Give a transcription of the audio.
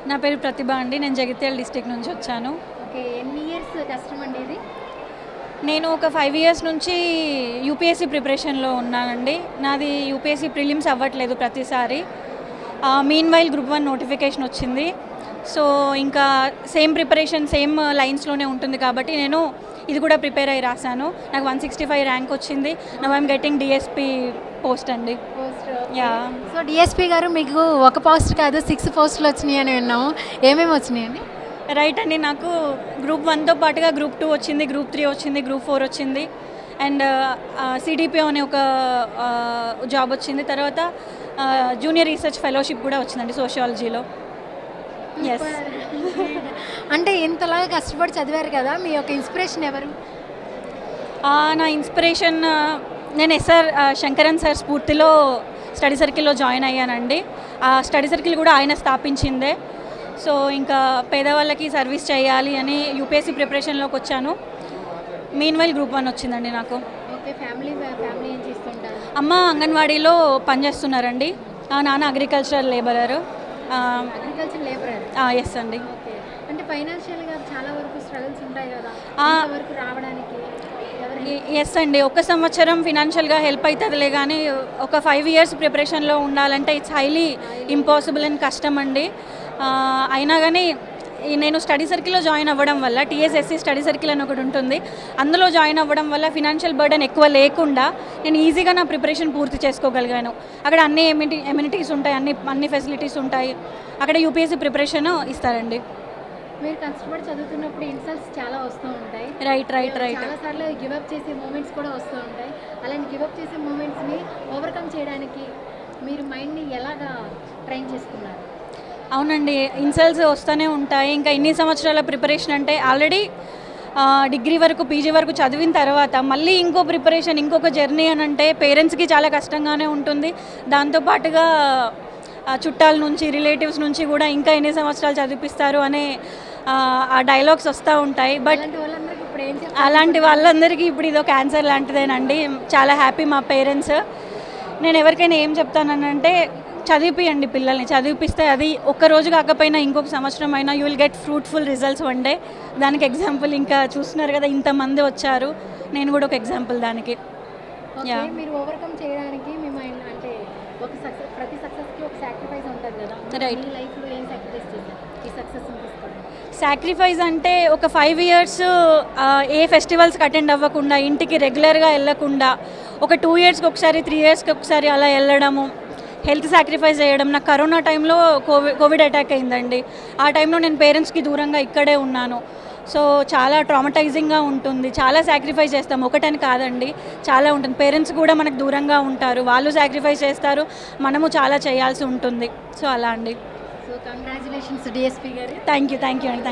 నా పేరు ప్రతిభ అండి. నేను జగిత్యాల డిస్ట్రిక్ట్ నుంచి వచ్చాను. ఓకే. ఎన్ని ఇయర్స్ కష్టం అండి ఇది? నేను ఒక 5 ఇయర్స్ నుంచి యూపీఎస్సీ ప్రిపరేషన్లో ఉన్నానండి. నాది యూపీఎస్సీ ప్రిలిమ్స్ అవ్వట్లేదు ప్రతిసారి. మీన్వైల్ గ్రూప్ 1 నోటిఫికేషన్ వచ్చింది. సో ఇంకా సేమ్ ప్రిపరేషన్ సేమ్ లైన్స్లోనే ఉంటుంది కాబట్టి నేను ఇది కూడా ప్రిపేర్ అయ్యి రాశాను. నాకు 165 ర్యాంక్ వచ్చింది. Now I'm getting DSP post అండి. యా. సో డిఎస్పీ గారు మీకు ఒక పోస్ట్ కాదు 6 పోస్టులు వచ్చినాయి అని విన్నాము. ఏమేమి వచ్చినాయండి? రైట్ అండి. నాకు గ్రూప్ 1తో పాటుగా గ్రూప్ 2 వచ్చింది, గ్రూప్ 3 వచ్చింది, గ్రూప్ 4 వచ్చింది అండ్ సిడిపిఓ అనే ఒక జాబ్ వచ్చింది. తర్వాత జూనియర్ రీసెర్చ్ ఫెలోషిప్ కూడా వచ్చిందండి సోషియాలజీలో. ఎస్. అంటే ఇంతలాగా కష్టపడి చదివారు కదా, మీ యొక్క ఇన్స్పిరేషన్ ఎవరు? నా ఇన్స్పిరేషన్ నేను ఎస్ఆర్ శంకరన్ సార్ స్ఫూర్తిలో స్టడీ సర్కిల్లో జాయిన్ అయ్యానండి. ఆ స్టడీ సర్కిల్ కూడా ఆయన స్థాపించిందే. సో ఇంకా పేదవాళ్ళకి సర్వీస్ చేయాలి అని యూపీఎస్సీ ప్రిపరేషన్లోకి వచ్చాను. మీన్వైల్ గ్రూప్ 1 వచ్చిందండి నాకు. ఓకే. ఫ్యామిలీ ఏం చేస్తుంటారు? అమ్మ అంగన్వాడీలో పనిచేస్తున్నారండి. నాన్న agricultural labourer. Agriculture labourer. Yes అండి. ఓకే. అంటే ఫైనాన్షియల్గా చాలా వరకు స్ట్రగుల్స్ ఉంటాయి కదా వరకు రావడానికి? ఎస్ అండి. ఒక సంవత్సరం ఫినాన్షియల్గా హెల్ప్ అవుతుందిలే కానీ ఒక 5 ఇయర్స్ ప్రిపరేషన్లో ఉండాలంటే ఇట్స్ హైలీ ఇంపాసిబుల్ అండ్ కష్టం అండి. అయినా కానీ నేను స్టడీ సర్కిల్లో జాయిన్ అవ్వడం వల్ల టీఎస్ఎస్సీ స్టడీ సర్కిల్ అని ఒకటి ఉంటుంది, అందులో జాయిన్ అవ్వడం వల్ల ఫినాన్షియల్ బర్డెన్ ఎక్కువ లేకుండా నేను ఈజీగా నా ప్రిపరేషన్ పూర్తి చేసుకోగలిగాను. అక్కడ అన్ని ఎమ్యూనిటీస్ ఉంటాయి, అన్ని ఫెసిలిటీస్ ఉంటాయి. అక్కడ యూపీఎస్సీ ప్రిపరేషన్ ఇస్తారండి. మీరు కష్టపడి చదువుతున్నప్పుడు ఇన్సల్ట్స్ చాలా వస్తూ ఉంటాయి. రైట్. చాలాసార్లు గివప్ చేసే మూమెంట్స్ కూడా వస్తూ ఉంటాయి. అలాంటి గివప్ చేసే మూమెంట్స్ని ఓవర్కమ్ చేయడానికి మీరు మైండ్ని ఎలాగా ట్రైన్ చేసుకున్నారు? అవునండి, ఇన్సల్ట్స్ వస్తూనే ఉంటాయి. ఇంకా ఇన్ని సంవత్సరాల ప్రిపరేషన్ అంటే ఆల్రెడీ డిగ్రీ వరకు పీజీ వరకు చదివిన తర్వాత మళ్ళీ ఇంకో ప్రిపరేషన్ ఇంకొక జర్నీ అని అంటే పేరెంట్స్కి చాలా కష్టంగానే ఉంటుంది. దాంతోపాటుగా చుట్టాల నుంచి రిలేటివ్స్ నుంచి కూడా ఇంకా ఎన్ని సంవత్సరాలు చదివిపిస్తారు అనే ఆ డైలాగ్స్ వస్తూ ఉంటాయి. బట్ అలాంటి వాళ్ళందరికీ ఇప్పుడు ఇదో క్యాన్సర్ లాంటిదేనండి. చాలా హ్యాపీ మా పేరెంట్స్. నేను ఎవరికైనా ఏం చెప్తానంటే చదివిపియండి, పిల్లల్ని చదివిపిస్తే అది ఒక్కరోజు కాకపోయినా ఇంకొక సంవత్సరం అయినా you will get fruitful results one day. దానికి ఎగ్జాంపుల్ ఇంకా చూస్తున్నారు కదా, ఇంతమంది వచ్చారు, నేను కూడా ఒక ఎగ్జాంపుల్ దానికి. యా. మీరు ఓవర్కమ్ చేయడానికి మీ మైండ్ అంటే ప్రతి సక్సెస్కి ఒక సాక్రిఫైస్ ఉంటుంది కదా, రైట్? మీ లైఫ్లో ఏం సాక్రిఫైస్ చేశారు ఈ సక్సెస్ని తీసుకోవడానికి? సాక్రిఫైస్ అంటే ఒక 5 ఇయర్స్ ఏ ఫెస్టివల్స్కి అటెండ్ అవ్వకుండా, ఇంటికి రెగ్యులర్గా వెళ్ళకుండా, ఒక 2 ఇయర్స్కి ఒకసారి 3 ఇయర్స్కి ఒకసారి అలా వెళ్ళడము, హెల్త్ సాక్రిఫైస్ చేయడం. నాకు కరోనా టైంలో కోవిడ్ అటాక్ అయిందండి. ఆ టైంలో నేను పేరెంట్స్కి దూరంగా ఇక్కడే ఉన్నాను. సో చాలా ట్రామటైజింగ్గా ఉంటుంది. చాలా సాక్రిఫైస్ చేస్తాం, ఒకటని కాదండి, చాలా ఉంటుంది. పేరెంట్స్ కూడా మనకు దూరంగా ఉంటారు, వాళ్ళు సాక్రిఫైస్ చేస్తారు, మనము చాలా చేయాల్సి ఉంటుంది. సో అలా అండి. సో కంగ్రాచులేషన్స్ డిఎస్పీ గారు. థ్యాంక్ యూ అండి.